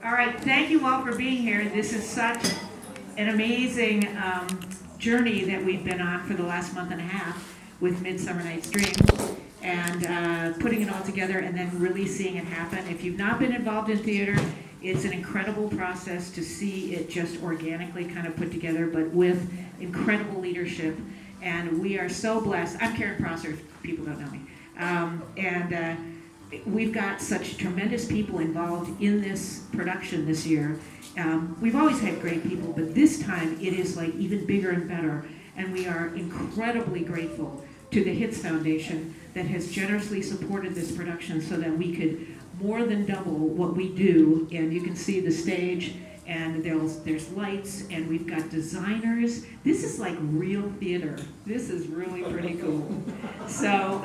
All right, thank you all for being here. This is such an amazing journey that we've been on for the last month and a half with Midsummer Night's Dream, and putting it all together and then really seeing it happen. If you've not been involved in theater, it's an incredible process to see it just organically kind of put together, but with incredible leadership. And we are so blessed. I'm Karen Prosser, if people don't know me. We've got such tremendous people involved in this production this year. We've always had great people, but this time it is like even bigger and better. And we are incredibly grateful to the HITS Foundation that has generously supported this production so that we could more than double what we do. And you can see the stage, and there's lights, and we've got designers. This is like real theater. This is really pretty cool. So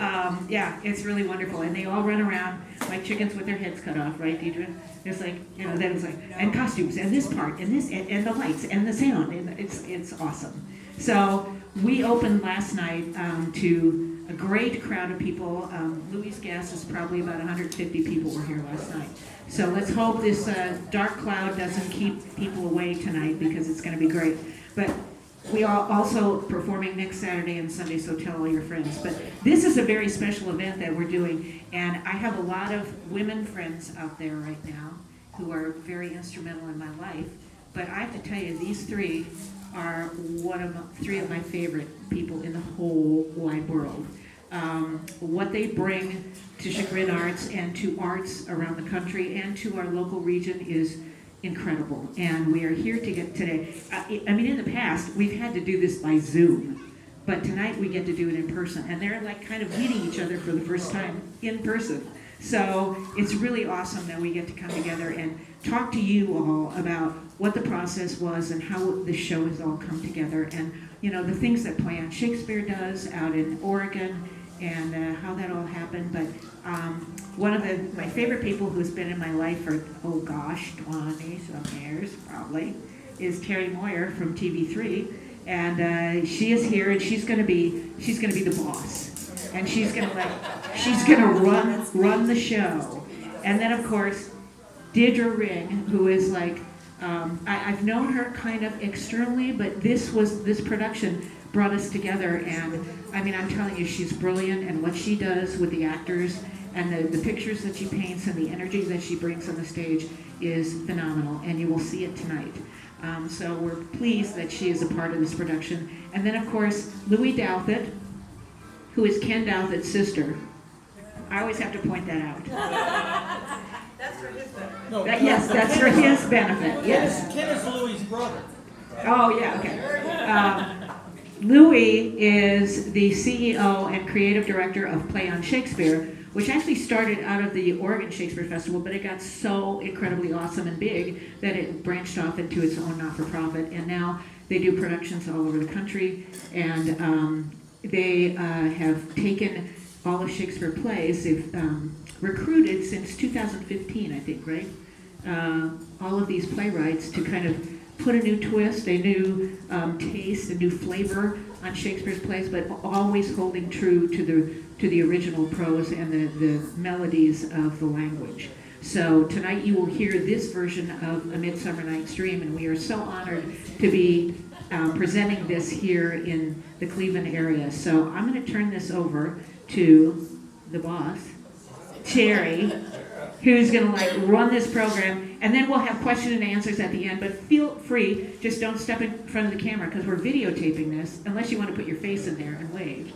yeah, it's really wonderful. And they all run around like chickens with their heads cut off, right, Deidre? There's like, then it's like, and costumes, and this part, and this, and the lights, and the sound, and it's awesome. So we opened last night to a great crowd of people. Louis' guess is probably about 150 people were here last night. So let's hope this dark cloud doesn't keep people away tonight, because it's going to be great. But we are also performing next Saturday and Sunday, so tell all your friends. But this is a very special event that we're doing, and I have a lot of women friends out there right now who are very instrumental in my life. But I have to tell you, these three are three of my favorite people in the whole wide world. What they bring to Chagrin Arts and to arts around the country and to our local region is incredible. And we are here today. I mean, in the past, we've had to do this by Zoom, but tonight we get to do it in person. And they're like kind of meeting each other for the first time in person. So it's really awesome that we get to come together and talk to you all about what the process was and how the show has all come together, and the things that Play on Shakespeare does out in Oregon, and how that all happened. But one of my favorite people who's been in my life for 20 some years probably is Terry Moyer from TV3, and she is here, and she's going to be the boss, and she's going to run the show. And then of course Deirdre Ring, who is like I've known her kind of externally, but this production brought us together, and I mean, I'm telling you, she's brilliant, and what she does with the actors and the pictures that she paints and the energy that she brings on the stage is phenomenal, and you will see it tonight. So we're pleased that she is a part of this production. And then of course, Louis Douthit, who is Ken Douthat's sister. I always have to point that out. That's for his benefit. No, Yes, that's for his benefit, yes. Ken is Louis' brother. Oh, yeah, okay. Louis is the CEO and creative director of Play on Shakespeare, which actually started out of the Oregon Shakespeare Festival, but it got so incredibly awesome and big that it branched off into its own not-for-profit, and now they do productions all over the country, and they have taken all of Shakespeare plays. They've recruited since 2015, I think, right? All of these playwrights to kind of put a new twist, a new taste, a new flavor on Shakespeare's plays, but always holding true to the original prose and the melodies of the language. So tonight you will hear this version of A Midsummer Night's Dream, and we are so honored to be presenting this here in the Cleveland area. So I'm going to turn this over to the boss, Terry, who's going to run this program, and then we'll have question and answers at the end. But feel free, just don't step in front of the camera, because we're videotaping this, unless you want to put your face in there and wave.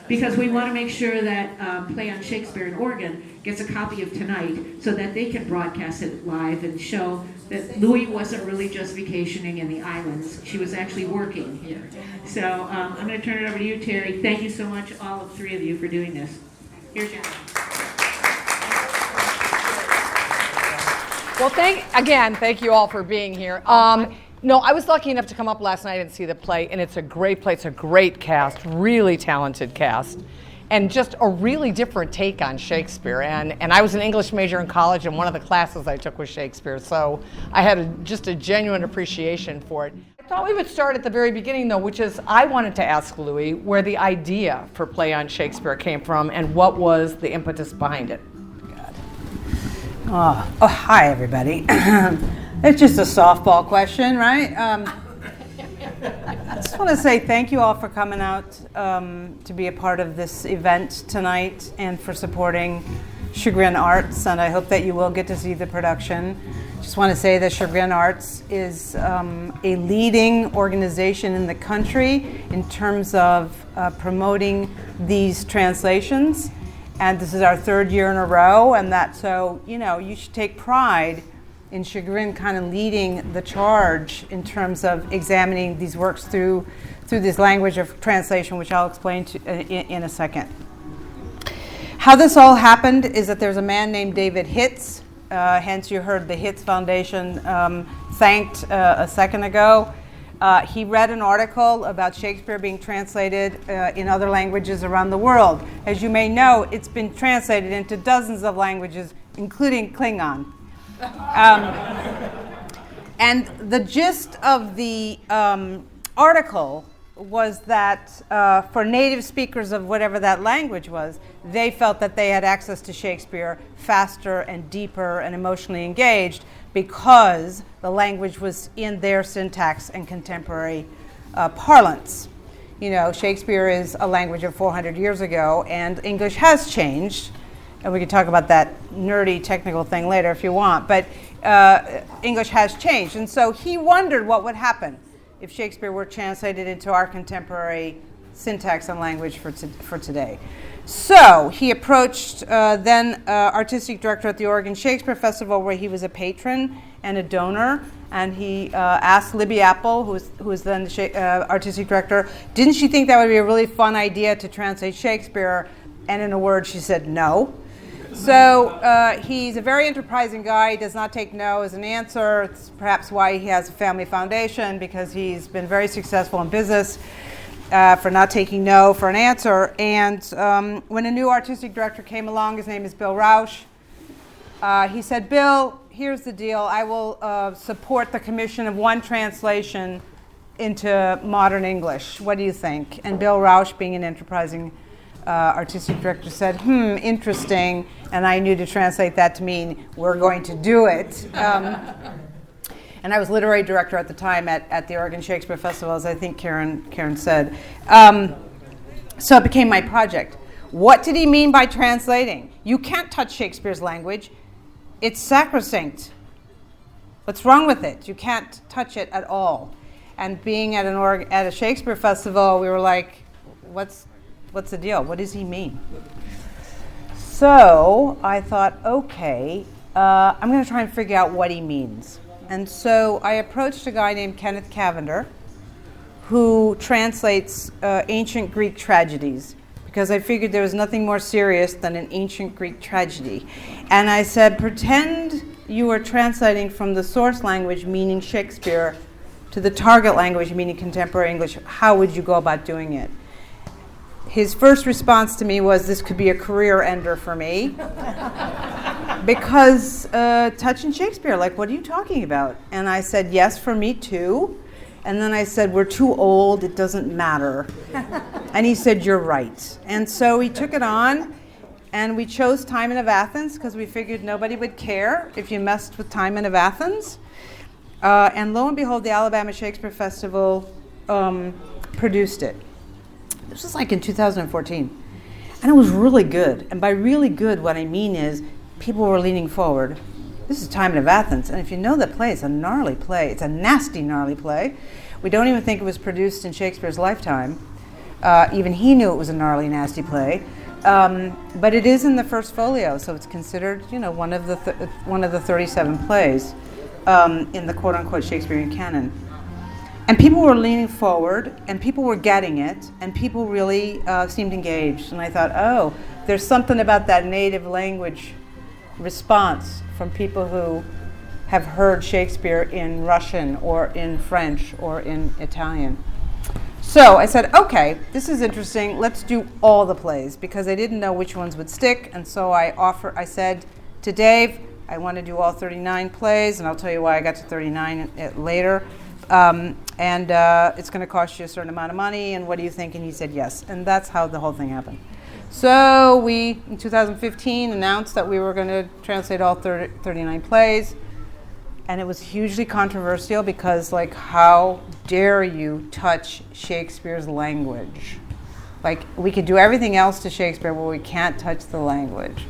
Because we want to make sure that Play on Shakespeare in Oregon gets a copy of tonight so that they can broadcast it live and show that Louis wasn't really just vacationing in the islands. She was actually working here. So I'm going to turn it over to you, Terry. Thank you so much, all of three of you, for doing this. Here's your. Well, thank you all for being here. No, I was lucky enough to come up last night and see the play, and it's a great play. It's a great cast, really talented cast, and just a really different take on Shakespeare. And I was an English major in college, and one of the classes I took was Shakespeare, so I had just a genuine appreciation for it. I thought we would start at the very beginning, though, which is I wanted to ask Louis where the idea for Play on Shakespeare came from and what was the impetus behind it. Oh, hi, everybody. It's just a softball question, right? I just want to say thank you all for coming out to be a part of this event tonight and for supporting Chagrin Arts, and I hope that you will get to see the production. Just want to say that Chagrin Arts is a leading organization in the country in terms of promoting these translations. And this is our third year in a row, and you should take pride in Chagrin kind of leading the charge in terms of examining these works through this language of translation, which I'll explain in a second. How this all happened is that there's a man named David Hitz, hence you heard the Hitz Foundation thanked a second ago. He read an article about Shakespeare being translated in other languages around the world. As you may know, it's been translated into dozens of languages, including Klingon. And the gist of the article was that for native speakers of whatever that language was, they felt that they had access to Shakespeare faster and deeper and emotionally engaged because the language was in their syntax and contemporary parlance. You know, Shakespeare is a language of 400 years ago, and English has changed. And we can talk about that nerdy technical thing later if you want, but English has changed. And so he wondered what would happen if Shakespeare were translated into our contemporary syntax and language for today. So he approached then artistic director at the Oregon Shakespeare Festival, where he was a patron and a donor, and he asked Libby Apple, who was then the artistic director, didn't she think that would be a really fun idea to translate Shakespeare? And in a word, she said no. So he's a very enterprising guy. He does not take no as an answer. It's perhaps why he has a family foundation, because he's been very successful in business for not taking no for an answer. And when a new artistic director came along, his name is Bill Rausch, he said, Bill, here's the deal. I will support the commission of one translation into modern English. What do you think? And Bill Rausch, being an enterprising artistic director, said, interesting. And I knew to translate that to mean, we're going to do it. And I was literary director at the time at the Oregon Shakespeare Festival, as I think Karen said. So it became my project. What did he mean by translating? You can't touch Shakespeare's language. It's sacrosanct. What's wrong with it? You can't touch it at all. And being at a Shakespeare Festival, we were like, what's the deal? What does he mean? So I thought, okay, I'm going to try and figure out what he means. And so I approached a guy named Kenneth Cavender, who translates ancient Greek tragedies, because I figured there was nothing more serious than an ancient Greek tragedy. And I said, pretend you are translating from the source language, meaning Shakespeare, to the target language, meaning contemporary English. How would you go about doing it? His first response to me was, this could be a career ender for me. Because touching Shakespeare, like, what are you talking about? And I said, yes, for me too. And then I said, we're too old, it doesn't matter. And he said, you're right. And so we took it on, and we chose Timon of Athens, because we figured nobody would care if you messed with Timon of Athens. And lo and behold, the Alabama Shakespeare Festival produced it. This was like in 2014. And it was really good. And by really good, what I mean is people were leaning forward. This is Timon of Athens. And if you know that play, it's a gnarly play. It's a nasty, gnarly play. We don't even think it was produced in Shakespeare's lifetime. Even he knew it was a gnarly, nasty play. But it is in the first folio, so it's considered, one of the 37 plays in the quote-unquote Shakespearean canon. And people were leaning forward, and people were getting it, and people really seemed engaged. And I thought, oh, there's something about that native language response from people who have heard Shakespeare in Russian or in French or in Italian. So I said, okay, this is interesting. Let's do all the plays, because I didn't know which ones would stick. And so I said to Dave, I want to do all 39 plays, and I'll tell you why I got to 39 later. And it's going to cost you a certain amount of money, and what do you think? And he said yes. And that's how the whole thing happened. So we, in 2015, announced that we were going to translate all 39 plays. And it was hugely controversial because, like, how dare you touch Shakespeare's language? Like, we could do everything else to Shakespeare, but we can't touch the language.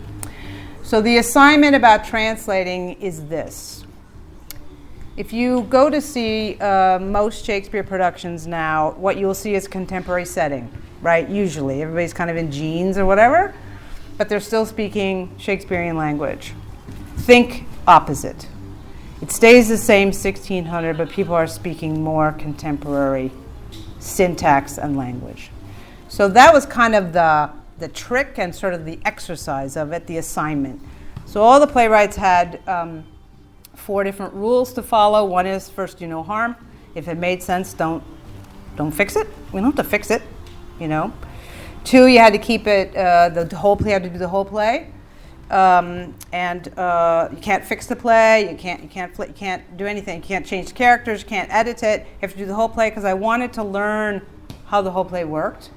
So the assignment about translating is this. If you go to see most Shakespeare productions now, what you'll see is contemporary setting, right? Usually. Everybody's kind of in jeans or whatever, but they're still speaking Shakespearean language. Think opposite. It stays the same 1600, but people are speaking more contemporary syntax and language. So that was kind of the trick and sort of the exercise of it, the assignment. So all the playwrights had 4 different rules to follow. One is, first, do no harm. If it made sense, don't fix it. We don't have to fix it, you know. 2, you had to keep it, the whole play, you had to do the whole play. And you can't fix the play, you can't do anything, you can't change the characters, you can't edit it, you have to do the whole play, because I wanted to learn how the whole play worked.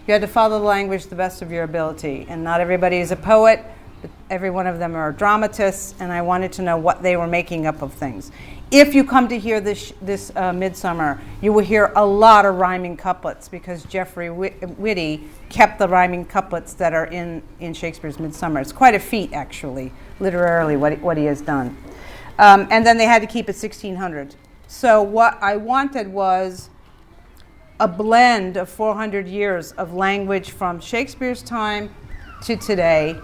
You had to follow the language to the best of your ability, and not everybody is a poet, but every one of them are dramatists, and I wanted to know what they were making up of things. If you come to hear this Midsummer, you will hear a lot of rhyming couplets, because Geoffrey Whitty kept the rhyming couplets that are in Shakespeare's Midsummer. It's quite a feat, actually, literarily, what he has done. And then they had to keep it 1600. So what I wanted was a blend of 400 years of language from Shakespeare's time to today.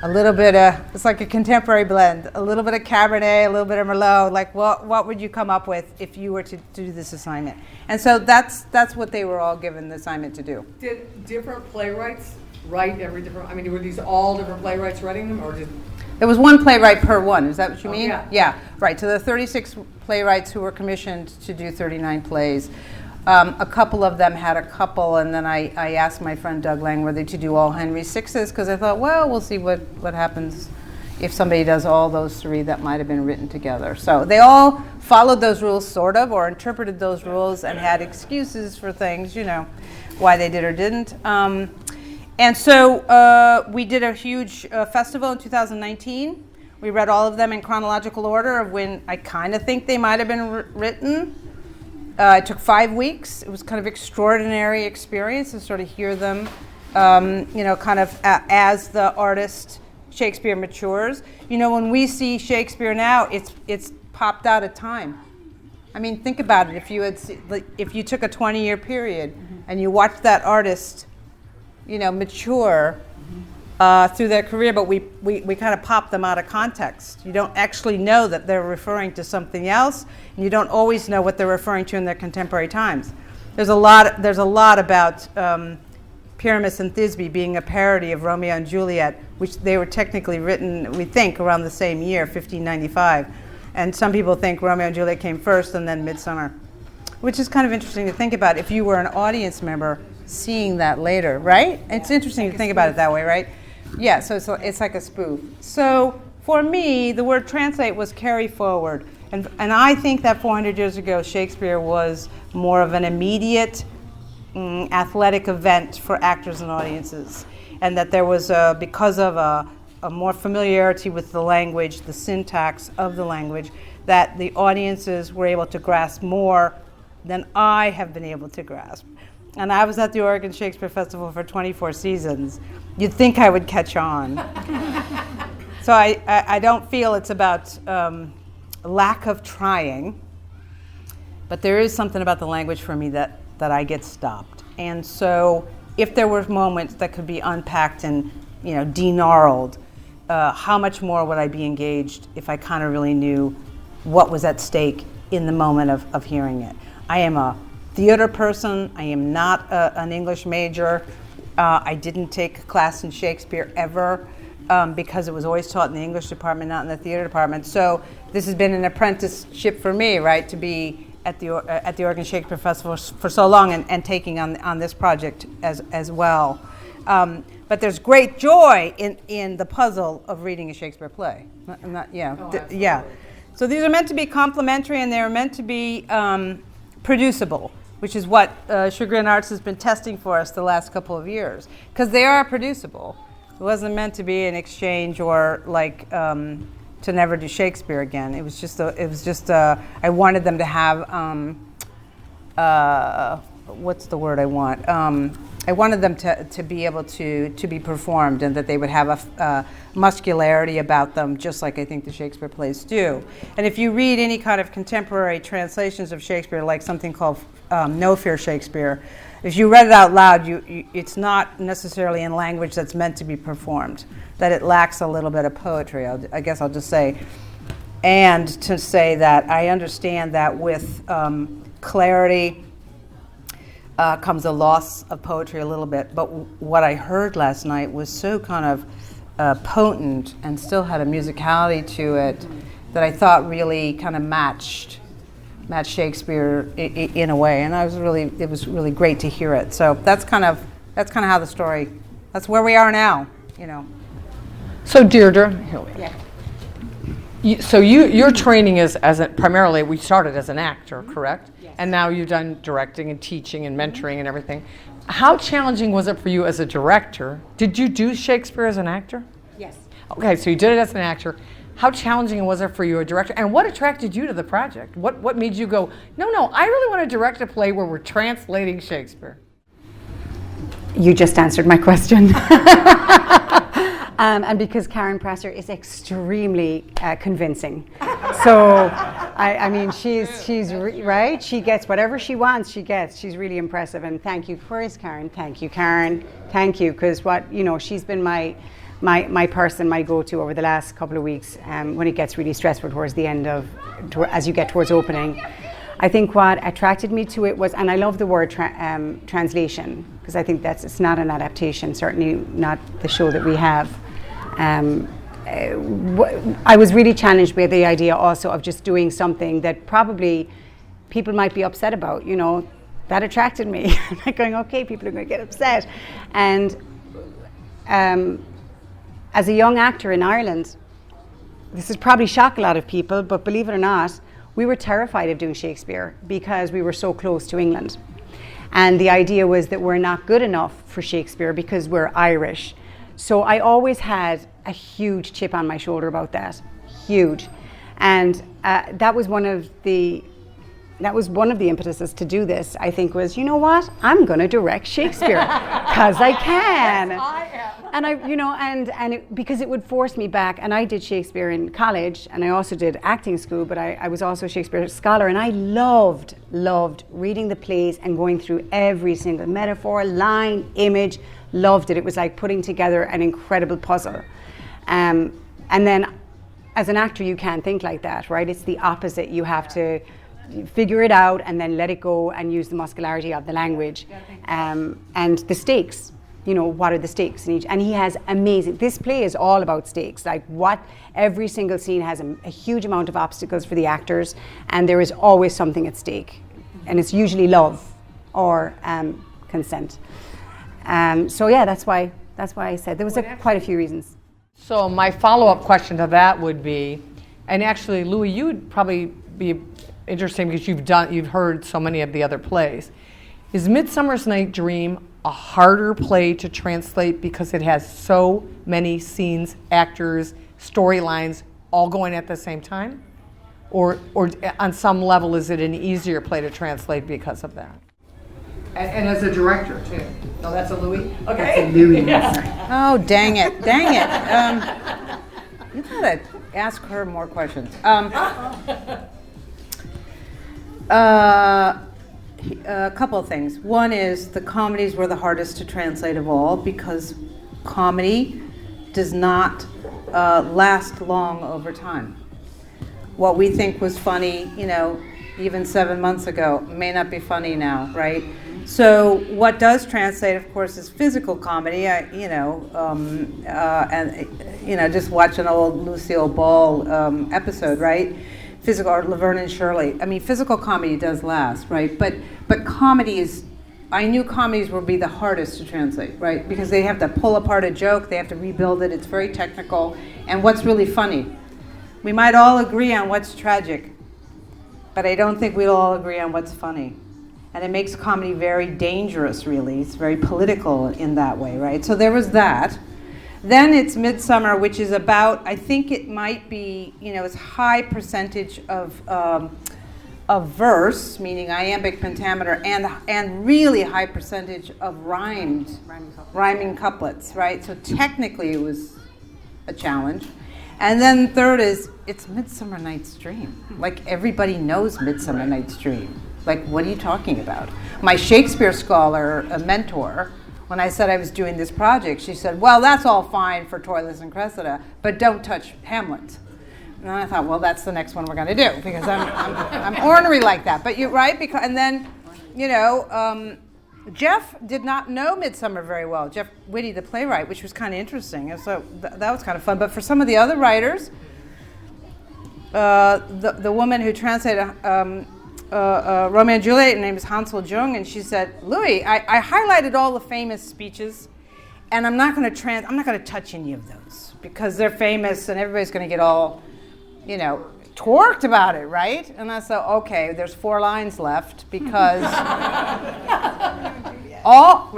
A little bit of, it's like a contemporary blend, a little bit of Cabernet, a little bit of Merlot. Like, what would you come up with if you were to do this assignment? And so that's what they were all given the assignment to do. Did different playwrights write every different, I mean, were these all different playwrights writing them, or did? There was one playwright per one, is that what you mean? Yeah. Yeah, right. So the 36 playwrights who were commissioned to do 39 plays. A couple of them had a couple, and then I asked my friend Doug Langworthy to do all Henry VI's, because I thought, well, we'll see what happens if somebody does all those 3 that might have been written together. So they all followed those rules, sort of, or interpreted those rules and had excuses for things, you know, why they did or didn't. And so we did a huge festival in 2019. We read all of them in chronological order of when I kind of think they might have been written. It took 5 weeks. It was kind of extraordinary experience to sort of hear them, you know, kind of as the artist Shakespeare matures. You know, when we see Shakespeare now, it's popped out of time. I mean, think about it. If you took a 20-year period and you watched that artist, you know, mature through their career, but we kind of pop them out of context. You don't actually know that they're referring to something else, and you don't always know what they're referring to in their contemporary times. There's a lot about Pyramus and Thisbe being a parody of Romeo and Juliet, which they were technically written, we think, around the same year, 1595. And some people think Romeo and Juliet came first and then Midsummer, which is kind of interesting to think about if you were an audience member seeing that later, right? It's interesting to think about it that way, right? Yeah, so it's like a spoof. So for me, the word translate was carry forward. And I think that 400 years ago, Shakespeare was more of an immediate athletic event for actors and audiences. And that there was, because of a more familiarity with the language, the syntax of the language, that the audiences were able to grasp more than I have been able to grasp. And I was at the Oregon Shakespeare Festival for 24 seasons. You'd think I would catch on. So I don't feel it's about lack of trying, but there is something about the language for me that I get stopped. And so if there were moments that could be unpacked and, you know, de-gnarled, how much more would I be engaged if I kind of really knew what was at stake in the moment of hearing it? I am a theater person. I am not an English major. I didn't take a class in Shakespeare ever because it was always taught in the English department, not in the theater department. So this has been an apprenticeship for me, right, to be at the Oregon Shakespeare Festival for so long and taking on this project as well. But there's great joy in the puzzle of reading a Shakespeare play. Yeah. So these are meant to be complementary, and they're meant to be producible. which is what Chagrin Arts has been testing for us the last couple of years, because they are producible. It wasn't meant to be an exchange or like to never do Shakespeare again. It was just I wanted them to have what's the word I want? I wanted them to be able to be performed, and that they would have a muscularity about them, just like I think the Shakespeare plays do. And if you read any kind of contemporary translations of Shakespeare, like something called No Fear Shakespeare, if you read it out loud, it's not necessarily in language that's meant to be performed, that it lacks a little bit of poetry, I guess I'll just say. And to say that I understand that with clarity comes a loss of poetry a little bit, but what I heard last night was so kind of potent and still had a musicality to it that I thought really kind of matched Shakespeare in a way, and it was really great to hear it. So that's kind of how the story. That's where we are now, you know. So Deirdre, your training is primarily we started as an actor, correct? Yes. And now you've done directing and teaching and mentoring and everything. How challenging was it for you as a director? Did you do Shakespeare as an actor? Yes. Okay, so you did it as an actor. How challenging was it for you, a director? And what attracted you to the project? What made you go, no, I really want to direct a play where we're translating Shakespeare? You just answered my question. And because Karen Presser is extremely convincing. So, I mean, she's right. She gets whatever she wants, she gets. She's really impressive. And thank you. Where is Karen? Thank you, Karen. Thank you. Because she's been my person, my go-to over the last couple of weeks when it gets really stressful towards the end as you get towards opening. I think what attracted me to it was, and I love the word translation, because I think it's not an adaptation, certainly not the show that we have. I was really challenged by the idea also of just doing something that probably people might be upset about, that attracted me. Like going, okay, people are going to get upset. And as a young actor in Ireland, this is probably shock a lot of people, but believe it or not, we were terrified of doing Shakespeare because we were so close to England. And the idea was that we're not good enough for Shakespeare because we're Irish. So I always had a huge chip on my shoulder about that, huge. And that was one of the impetuses to do this, I think, was, you know what? I'm going to direct Shakespeare because I can. Yes, I am. And because it would force me back. And I did Shakespeare in college, and I also did acting school, but I was also a Shakespeare scholar, and I loved reading the plays and going through every single metaphor, line, image. Loved it. It was like putting together an incredible puzzle. And then, as an actor, you can't think like that, right? It's the opposite. You have to figure it out and then let it go and use the muscularity of the language and the stakes. What are the stakes in each? And he has amazing. This play is all about stakes. Like every single scene has a huge amount of obstacles for the actors, and there is always something at stake, and it's usually love or consent. So yeah, that's why I said there was quite a few reasons. So my follow-up question to that would be, and actually, Louis, you'd probably be interesting because you've heard so many of the other plays. Is Midsummer's Night Dream a harder play to translate because it has so many scenes, actors, storylines all going at the same time? Or on some level, is it an easier play to translate because of that? And as a director, too. No, that's a Louis? Okay. That's a Louis. Yeah. Oh, dang it. You gotta ask her more questions. A couple of things. One is the comedies were the hardest to translate of all because comedy does not last long over time. What we think was funny, even 7 months ago, may not be funny now, right? So what does translate, of course, is physical comedy. Just watch an old Lucille Ball episode, right? Physical, or Laverne and Shirley. I mean, physical comedy does last, right? But comedy is, I knew comedies would be the hardest to translate, right? Because they have to pull apart a joke, they have to rebuild it, it's very technical. And what's really funny? We might all agree on what's tragic, but I don't think we'll all agree on what's funny. And it makes comedy very dangerous, really. It's very political in that way, right? So there was that. Then it's Midsummer, which is about, I think it might be, it's high percentage of verse, meaning iambic pentameter, and really high percentage of rhyming couplets, right? So technically it was a challenge. And then third is, it's Midsummer Night's Dream. Like, everybody knows Midsummer Night's Dream. Like, what are you talking about? My Shakespeare scholar, a mentor, when I said I was doing this project, she said, well, that's all fine for Troilus and Cressida, but don't touch Hamlet. And I thought, well, that's the next one we're going to do, because I'm ornery like that. But you're right, because, and then, Jeff did not know Midsummer very well. Jeff Whitty, the playwright, which was kind of interesting. And so that was kind of fun. But for some of the other writers, the woman who translated Romeo and Juliet, her name is Hansel Jung, and she said, Louis, I highlighted all the famous speeches, and I'm not going to touch any of those because they're famous, and everybody's going to get all, torqued about it, right? And I said, okay, there's 4 lines left because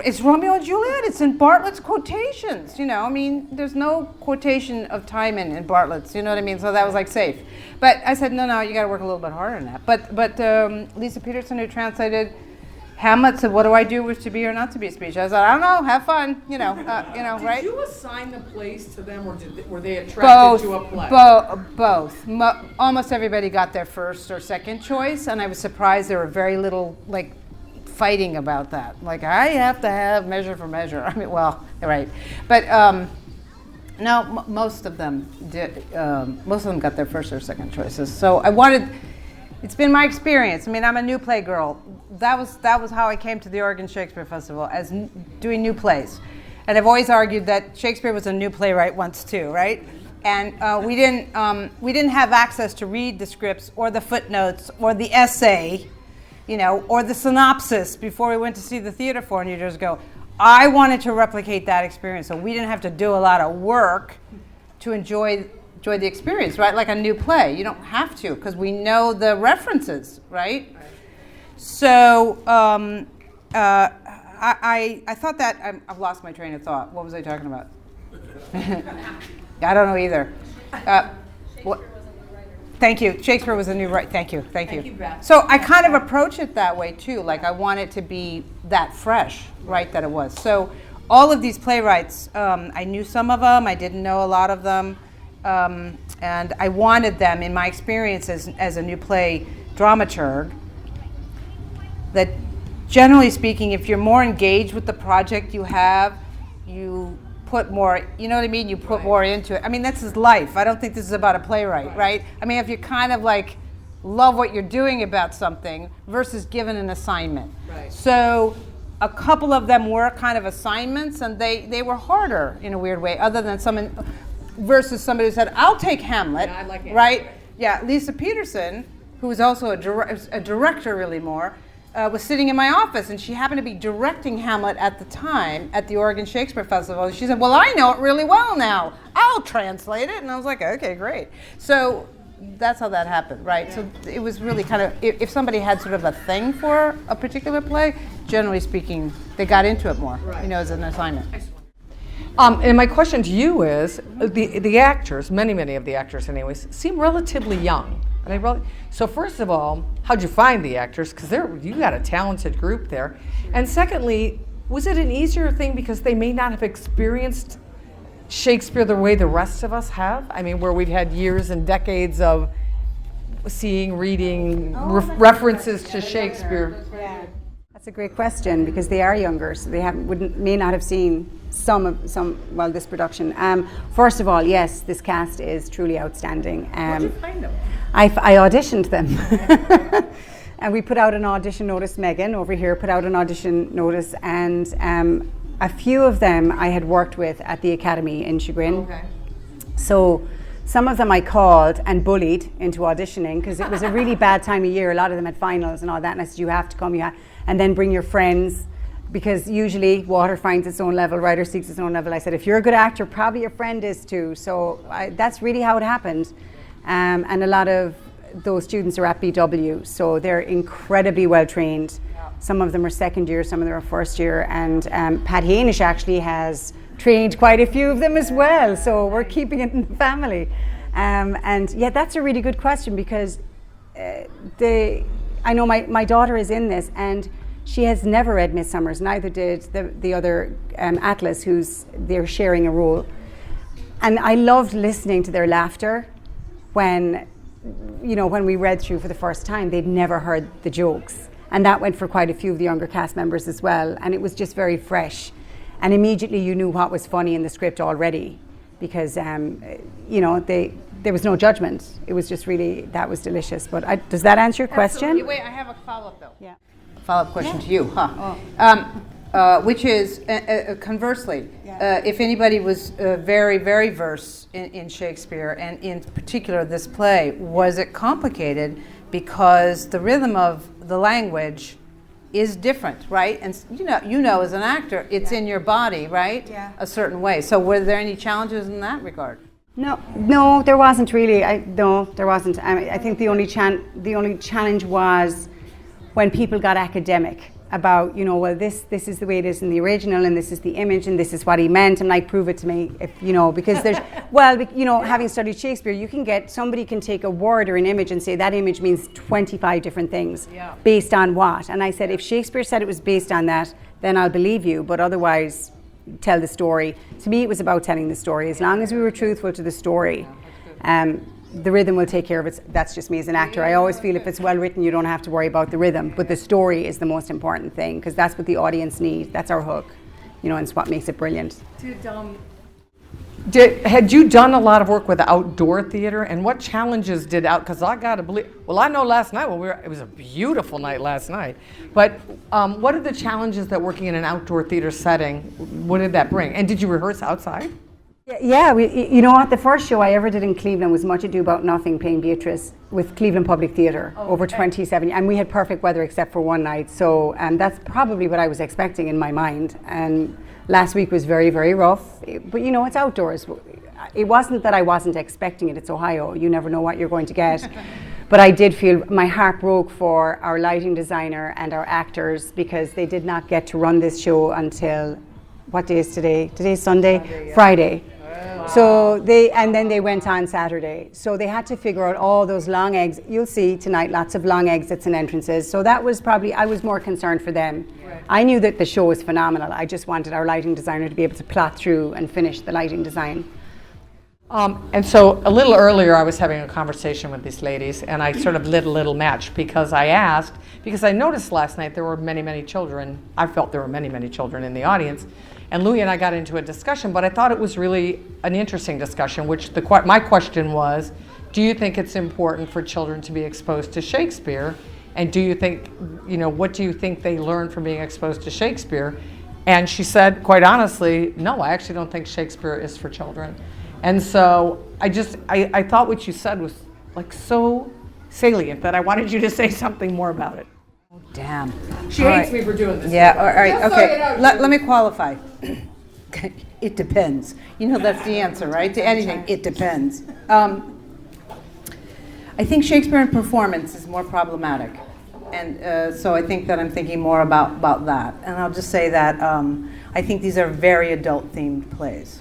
it's Romeo and Juliet. It's in Bartlett's quotations. There's no quotation of Timon in Bartlett's. You know what I mean? So that was like safe. But I said, no, you got to work a little bit harder on that. But Lisa Peterson, who translated Hamlet, said, what do I do with to be or not to be a speech? I said, I don't know, have fun, right? Did you assign the plays to them, or were they attracted to a play? Both. Almost everybody got their first or second choice, and I was surprised there were very little, fighting about that. Like, I have to have measure for measure. I mean, well, right. But no, most of them did. Most of them got their first or second choices. So it's been my experience. I mean, I'm a new play girl. That was how I came to the Oregon Shakespeare Festival, as doing new plays. And I've always argued that Shakespeare was a new playwright once too, right? And we didn't have access to read the scripts or the footnotes or the essay, or the synopsis before we went to see the theater 400 years ago. I wanted to replicate that experience, so we didn't have to do a lot of work to enjoy the experience, right? Like a new play. You don't have to, because we know the references, right? So I thought that, I've lost my train of thought. What was I talking about? I don't know either. What? Thank you. Shakespeare was a new writer. Thank you. So I kind of approach it that way too. Like, I want it to be that fresh, right, that it was. So all of these playwrights, I knew some of them. I didn't know a lot of them. And I wanted them, in my experience as a new play dramaturg, that generally speaking, if you're more engaged with the project you have, you put more, you know what I mean? You put more into it. I mean, that's his life. I don't think this is about a playwright, right? I mean, if you kind of love what you're doing about something versus given an assignment. Right. So a couple of them were kind of assignments, and they were harder in a weird way, other than someone versus somebody who said, I'll take Hamlet, I like Hamlet, right? Yeah, Lisa Peterson, who was also a director really more, was sitting in my office, and she happened to be directing Hamlet at the time at the Oregon Shakespeare Festival. And she said, well, I know it really well now. I'll translate it. And I was like, okay, great. So that's how that happened, right? Yeah. So it was really kind of, if somebody had sort of a thing for a particular play, generally speaking, they got into it more, as an assignment. And my question to you is, the actors, many of the actors anyways, seem relatively young. So first of all, how'd you find the actors? Because you got a talented group there. And secondly, was it an easier thing because they may not have experienced Shakespeare the way the rest of us have? I mean, where we've had years and decades of seeing, reading, references to Shakespeare. That's a great question, because they are younger, so they may not have seen this production. First of all, yes, this cast is truly outstanding. Where'd you find them? I auditioned them. And we put out an audition notice. Megan over here put out an audition notice, and a few of them I had worked with at the Academy in Chagrin. Okay. So some of them I called and bullied into auditioning, because it was a really bad time of year. A lot of them had finals and all that, and I said, you have to come, and then bring your friends, because usually water finds its own level, writer seeks its own level. I said, if you're a good actor, probably your friend is too. So that's really how it happened. And a lot of those students are at BW, so they're incredibly well trained. Some of them are second year, some of them are first year, and Pat Hanish actually has trained quite a few of them as well, so we're keeping it in the family. And yeah, that's a really good question, because I know my daughter is in this, and she has never read Midsummers, neither did the other Atlas, they're sharing a role. And I loved listening to their laughter when we read through for the first time. They'd never heard the jokes. And that went for quite a few of the younger cast members as well. And it was just very fresh. And immediately you knew what was funny in the script already, because, there was no judgment. It was just really, that was delicious. But does that answer your question? Wait, I have a follow-up though. Yeah. Follow-up question to you, huh? Which is, conversely, if anybody was very, very versed in Shakespeare, and in particular this play, was it complicated because the rhythm of the language is different, right? And you know as an actor, it's in your body, right? Yeah. A certain way. So were there any challenges in that regard? No, there wasn't really. No, there wasn't. I think the only challenge was when people got academic about, well, this is the way it is in the original, and this is the image, and this is what he meant. I'm like, prove it to me, because there's, having studied Shakespeare, somebody can take a word or an image and say that image means 25 different things based on what. And I said, if Shakespeare said it was based on that, then I'll believe you, but otherwise, tell the story. To me, it was about telling the story. As long as we were truthful to the story, the rhythm will take care of it. That's just me as an actor. I always feel if it's well written, you don't have to worry about the rhythm, but the story is the most important thing, because that's what the audience needs. That's our hook, and it's what makes it brilliant. Had you done a lot of work with outdoor theater, and what challenges because I got to believe, I know last night, it was a beautiful night last night, but what are the challenges that working in an outdoor theater setting, what did that bring? And did you rehearse outside? Yeah, the first show I ever did in Cleveland was Much Ado About Nothing, playing Beatrice with Cleveland Public Theatre over 27, and we had perfect weather except for one night, so that's probably what I was expecting in my mind. And last week was very, very rough, but it's outdoors. It wasn't that I wasn't expecting it, it's Ohio, you never know what you're going to get. But I did feel my heart broke for our lighting designer and our actors, because they did not get to run this show until, what day is today? Today's Sunday? Friday. So then they went on Saturday. So they had to figure out all those long eggs. You'll see tonight lots of long exits and entrances. So that was I was more concerned for them. Right. I knew that the show was phenomenal. I just wanted our lighting designer to be able to plot through and finish the lighting design. And so a little earlier I was having a conversation with these ladies, and I sort of lit a little match, because I noticed last night there were many, many children. I felt there were many, many children in the audience. And Louis and I got into a discussion, but I thought it was really an interesting discussion, which my question was, do you think it's important for children to be exposed to Shakespeare? And do you think, what do you think they learn from being exposed to Shakespeare? And she said, quite honestly, no, I actually don't think Shakespeare is for children. And so I thought what you said was like so salient that I wanted you to say something more about it. Oh, damn. She hates me for doing this. Yeah, all right, okay. Let me qualify. It depends. That's the answer, right? To anything, it depends. I think Shakespeare in performance is more problematic. And so I think that I'm thinking more about that. And I'll just say that I think these are very adult-themed plays.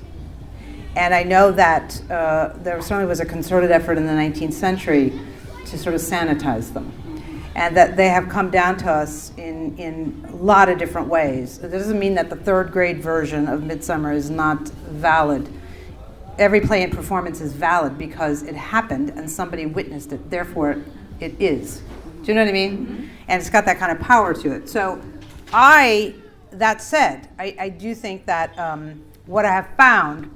And I know that there certainly was a concerted effort in the 19th century to sort of sanitize them. And that they have come down to us in a lot of different ways. It doesn't mean that the third grade version of Midsummer is not valid. Every play and performance is valid because it happened and somebody witnessed it. Therefore, it is. Do you know what I mean? Mm-hmm. And it's got that kind of power to it. So that said, I do think that what I have found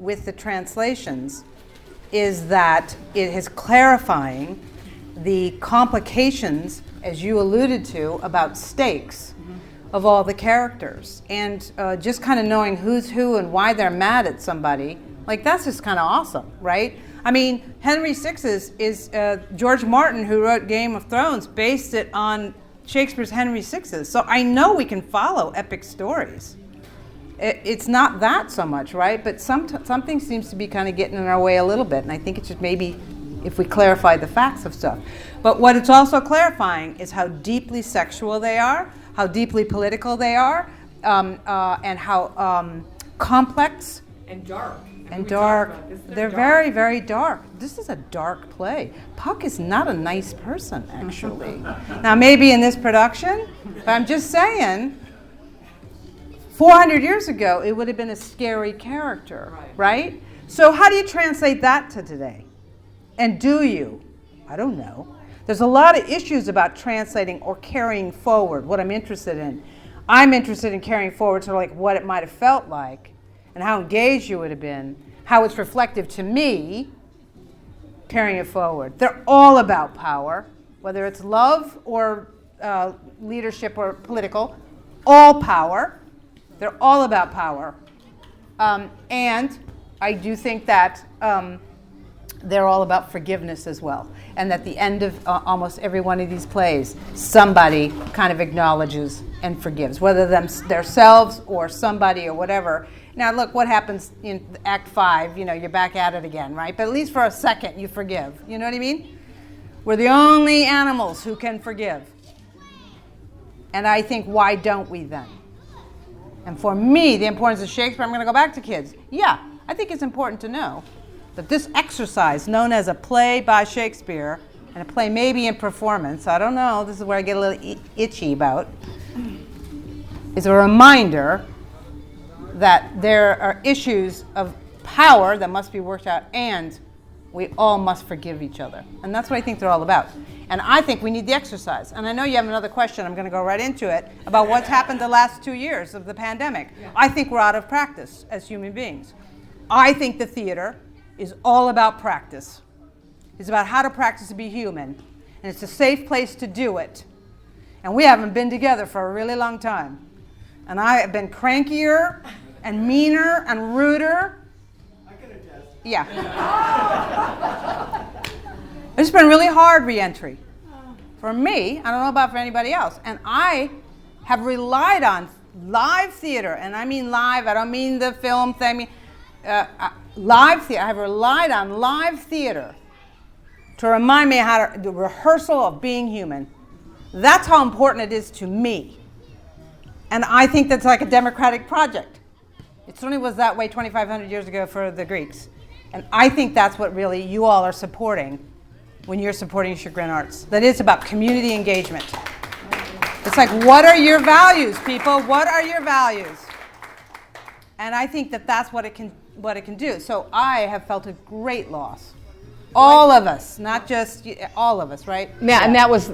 with the translations is that it is clarifying the complications, as you alluded to, about stakes of all the characters. And just kind of knowing who's who and why they're mad at somebody, like that's just kind of awesome, right? I mean, Henry VI is George Martin, who wrote Game of Thrones, based it on Shakespeare's Henry VI. So I know we can follow epic stories. It's not that so much, right? But something seems to be kind of getting in our way a little bit, and I think it should maybe if we clarify the facts of stuff. But what it's also clarifying is how deeply sexual they are, how deeply political they are, and how complex And dark. and dark. They're very, very dark. This is a dark play. Puck is not a nice person, actually. Now, maybe in this production, but I'm just saying, 400 years ago, it would have been a scary character, right? So how do you translate that to today? And do you? I don't know. There's a lot of issues about translating or carrying forward what I'm interested in. I'm interested in carrying forward sort of like what it might have felt like and how engaged you would have been, how it's reflective to me, carrying it forward. They're all about power, whether it's love or leadership or political, all power. They're all about power. And I do think that they're all about forgiveness as well. And at the end of almost every one of these plays, somebody kind of acknowledges and forgives, whether themselves or somebody or whatever. Now, look, what happens in Act 5, you're back at it again, right? But at least for a second, you forgive. You know what I mean? We're the only animals who can forgive. And I think, why don't we then? And for me, the importance of Shakespeare, I'm going to go back to kids. Yeah, I think it's important to know that this exercise, known as a play by Shakespeare, and a play maybe in performance, I don't know, this is where I get a little itchy about, is a reminder that there are issues of power that must be worked out, and we all must forgive each other. And that's what I think they're all about. And I think we need the exercise. And I know you have another question, I'm going to go right into it, about what's happened the last 2 years of the pandemic. I think we're out of practice as human beings. I think the theater is all about practice. It's about how to practice to be human. And it's a safe place to do it. And we haven't been together for a really long time. And I have been crankier and meaner and ruder. I can attest. Yeah. It's been really hard re-entry. For me, I don't know about for anybody else. And I have relied on live theater. And I mean live, I don't mean the film thing. I mean, live theater. I have relied on live theater to remind me how to, the rehearsal of being human. That's how important it is to me. And I think that's like a democratic project. It certainly was that way 2,500 years ago for the Greeks. And I think that's what really you all are supporting when you're supporting Chagrin Arts. That is about community engagement. It's like, what are your values, people? What are your values? And I think that that's what it can do. So I have felt a great loss. All of us, not just all of us, right? Yeah, and that was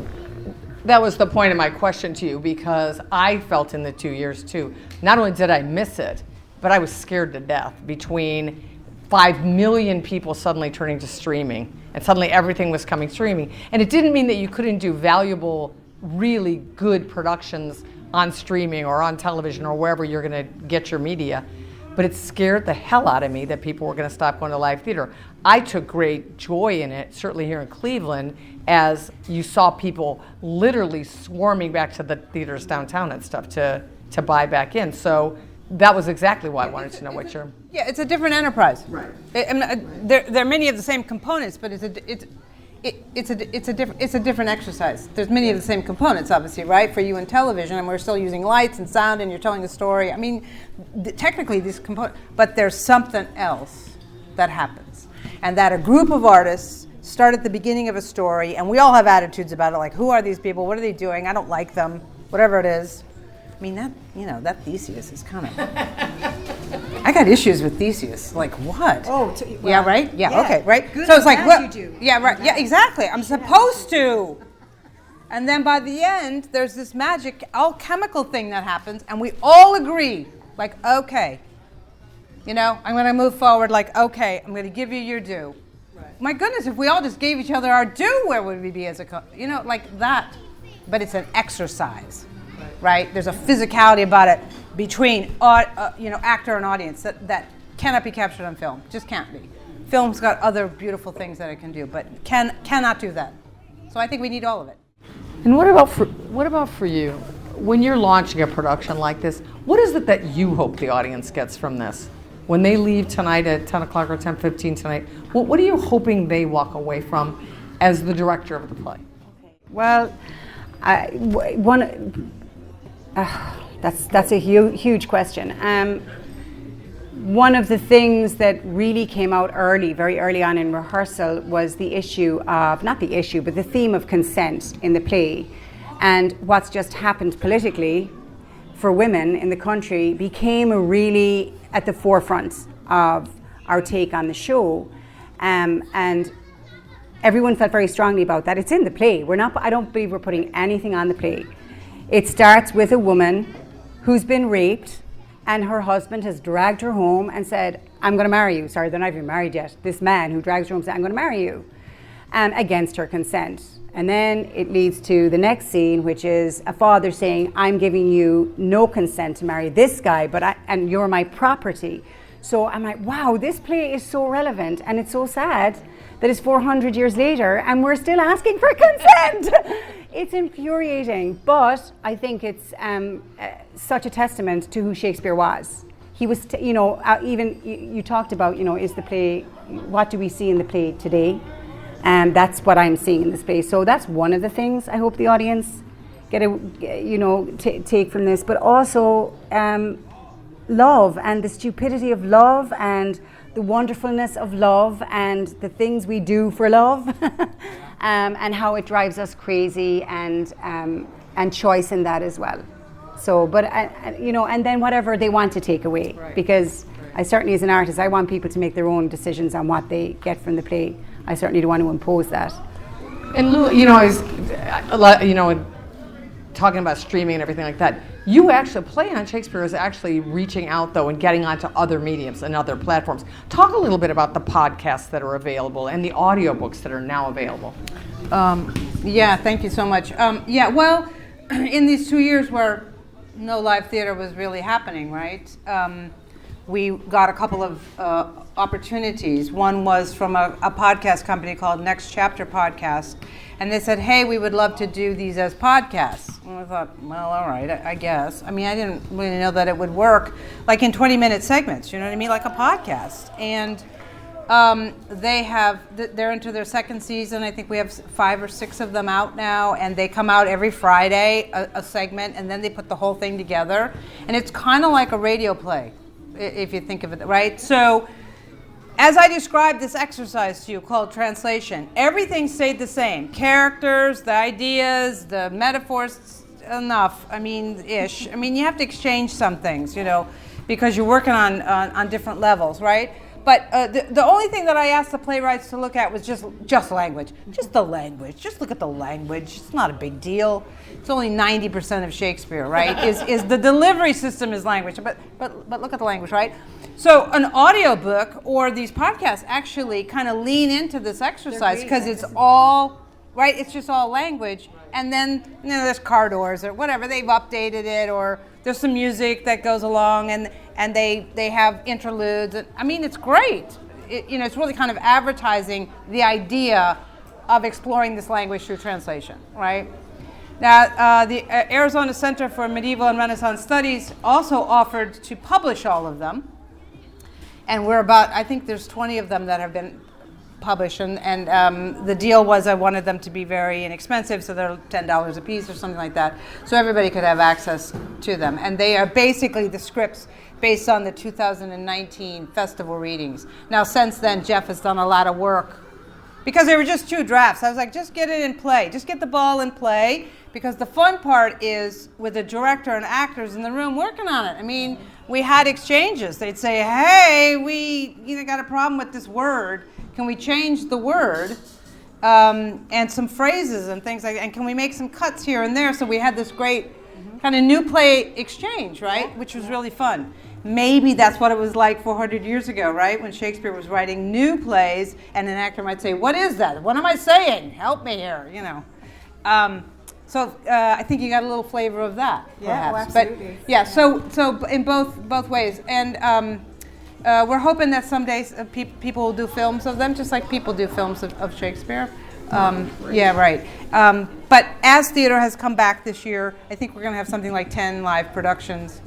the point of my question to you, because I felt in the 2 years too, not only did I miss it, but I was scared to death between 5 million people suddenly turning to streaming, and suddenly everything was coming streaming. And it didn't mean that you couldn't do valuable, really good productions on streaming or on television or wherever you're going to get your media. But it scared the hell out of me that people were going to stop going to live theater. I took great joy in it, certainly here in Cleveland, as you saw people literally swarming back to the theaters downtown and stuff to buy back in. So that was exactly why I wanted to know what your... Yeah, it's a different enterprise. Right. There are many of the same components, but it's a different exercise. There's many of the same components, obviously, right? For you in television, and we're still using lights and sound, and you're telling a story. I mean, technically these components, but there's something else that happens, and that a group of artists start at the beginning of a story, and we all have attitudes about it, like, who are these people? What are they doing? I don't like them. Whatever it is. I mean, that Theseus is kind of... I got issues with Theseus. Like, what? Oh, yeah, right? Yeah, okay, right? Good So it's like, as what? you do. Yeah, right. Yeah, exactly. I'm supposed to. And then by the end, there's this magic alchemical thing that happens, and we all agree, like, okay, I'm going to move forward, like, okay, I'm going to give you your due. Right. My goodness, if we all just gave each other our due, where would we be as a like that? But it's an exercise. Right? There's a physicality about it between actor and audience that cannot be captured on film. Just can't be. Film's got other beautiful things that it can do, but cannot do that. So I think we need all of it. And what about for you? When you're launching a production like this, what is it that you hope the audience gets from this? When they leave tonight at 10 o'clock or 10:15 tonight, what are you hoping they walk away from as the director of the play? Well, That's a huge question. One of the things that really came out very early on in rehearsal was the issue of, not the issue, but the theme of consent in the play. And what's just happened politically for women in the country became really at the forefront of our take on the show. And everyone felt very strongly about that. It's in the play. I don't believe we're putting anything on the play. It starts with a woman who's been raped, and her husband has dragged her home and said, I'm going to marry you. Sorry, they're not even married yet. This man who drags her home said, I'm going to marry you, against her consent. And then it leads to the next scene, which is a father saying, I'm giving you no consent to marry this guy, and you're my property. So I'm like, wow, this play is so relevant, and it's so sad that it's 400 years later and we're still asking for consent. It's infuriating, but I think it's such a testament to who Shakespeare was. He was, even you talked about, is the play, what do we see in the play today? And that's what I'm seeing in this play. So that's one of the things I hope the audience get take from this, but also love and the stupidity of love and the wonderfulness of love and the things we do for love. And how it drives us crazy, and choice in that as well. So, but and then whatever they want to take away, right. Because I certainly, as an artist, I want people to make their own decisions on what they get from the play. I certainly don't want to impose that. And Lou, talking about streaming and everything like that, you actually play on Shakespeare is actually reaching out though and getting onto other mediums and other platforms. Talk a little bit about the podcasts that are available and the audiobooks that are now available. Thank you so much. Well, in these 2 years where no live theater was really happening, right? We got a couple of opportunities. One was from a podcast company called Next Chapter Podcast. And they said, hey, we would love to do these as podcasts. And I thought, well, all right, I guess. I mean, I didn't really know that it would work like in 20-minute segments, you know what I mean? Like a podcast. And they're into their second season. I think we have 5 or 6 of them out now. And they come out every Friday, a segment, and then they put the whole thing together. And it's kind of like a radio play, if you think of it, right? So as I described this exercise to you called translation, everything stayed the same. Characters, the ideas, the metaphors, enough. I mean, ish. I mean, you have to exchange some things, because you're working on different levels, right? But the only thing that I asked the playwrights to look at was just language. Just the language. Just look at the language. It's not a big deal. It's only 90% of Shakespeare, right? is the delivery system is language. But look at the language, right? So an audiobook or these podcasts actually kind of lean into this exercise because it's all, right? It's just all language. And then there's car doors or whatever. They've updated it, or there's some music that goes along, and they have interludes. I mean, it's great. It's really kind of advertising the idea of exploring this language through translation, right? Now, the Arizona Center for Medieval and Renaissance Studies also offered to publish all of them. And I think there's 20 of them that have been published. And the deal was I wanted them to be very inexpensive, so they're $10 a piece or something like that, so everybody could have access to them. And they are basically the scripts based on the 2019 festival readings. Now, since then, Jeff has done a lot of work because they were just 2 drafts. I was like, just get it in play. Just get the ball in play, because the fun part is with the director and actors in the room working on it. I mean, we had exchanges. They'd say, hey, we got a problem with this word. Can we change the word and some phrases and things like that? And can we make some cuts here and there? So we had this great kind of new play exchange, right? Which was really fun. Maybe that's what it was like 400 years ago, right? When Shakespeare was writing new plays and an actor might say, what is that? What am I saying? Help me here, So I think you got a little flavor of that, perhaps. Yeah, absolutely. But so in both ways. And we're hoping that someday people will do films of them, just like people do films of Shakespeare. Yeah, right. But as theater has come back this year, I think we're going to have something like 10 live productions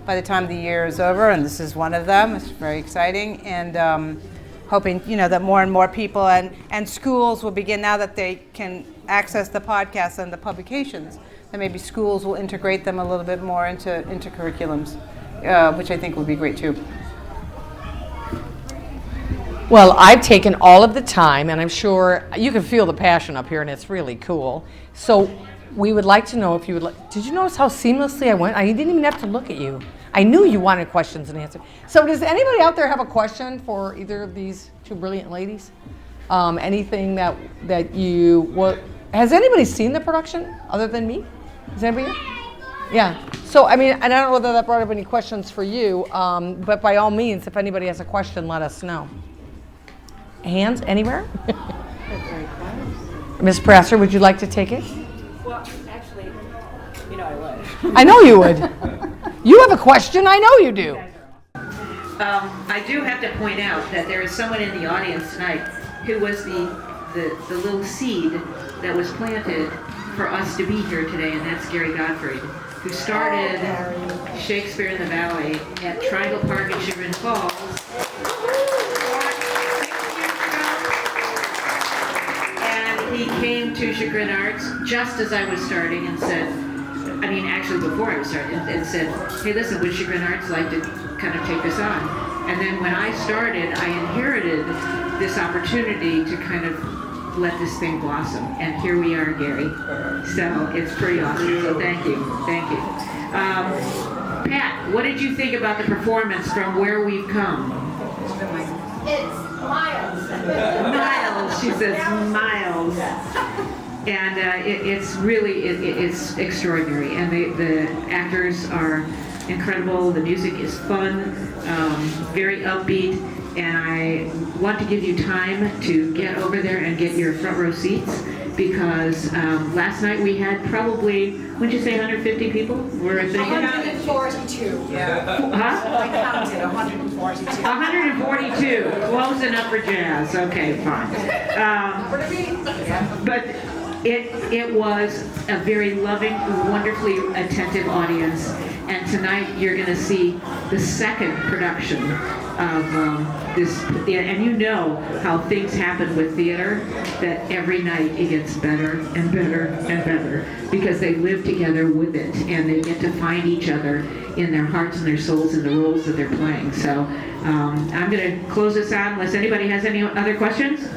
by the time the year is over, and this is one of them. It's very exciting, and hoping that more and more people and schools will begin, now that they can access the podcasts and the publications, and maybe schools will integrate them a little bit more into curriculums, which I think would be great too. Well, I've taken all of the time, and I'm sure you can feel the passion up here, and it's really cool. So we would like to know if you would like, did you notice how seamlessly I went? I didn't even have to look at you. I knew you wanted questions and answers. So does anybody out there have a question for either of these two brilliant ladies? Anything that has anybody seen the production other than me? Is anybody here? Yeah. So, I mean, and I don't know whether that brought up any questions for you, but by all means, if anybody has a question, let us know. Hands anywhere? Ms. Prasser, would you like to take it? Well, actually, I would. I know you would. You have a question? I know you do. I do have to point out that there is someone in the audience tonight who was the little seed that was planted for us to be here today, and that's Gary Godfrey, who started Shakespeare in the Valley at Triangle Park in Chagrin Falls. And he came to Chagrin Arts just as I was starting and said, actually before I was starting, and said, hey, listen, would Chagrin Arts like to kind of take this on? And then when I started, I inherited this opportunity to kind of let this thing blossom. And here we are, Gary. So it's pretty awesome. So thank you. Thank you. Pat, what did you think about the performance from where we've come? It's miles. Miles, she says miles. And it's really, it's extraordinary. And the actors are incredible. The music is fun, very upbeat. And I want to give you time to get over there and get your front row seats, because last night we had probably, what'd you say, 150 people? Were it 142. Yeah. Huh? I counted 142. 142, close enough for jazz. Okay, fine. But it was a very loving, wonderfully attentive audience. And tonight you're going to see the second production of this. And you know how things happen with theater, that every night it gets better and better and better, because they live together with it and they get to find each other in their hearts and their souls in the roles that they're playing. So I'm going to close this out unless anybody has any other questions.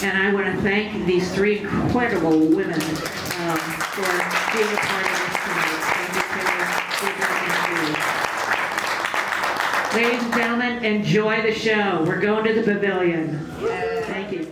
And I want to thank these three incredible women for being a part of this tonight. Thank you for your work and food. Ladies and gentlemen, enjoy the show. We're going to the pavilion. Thank you.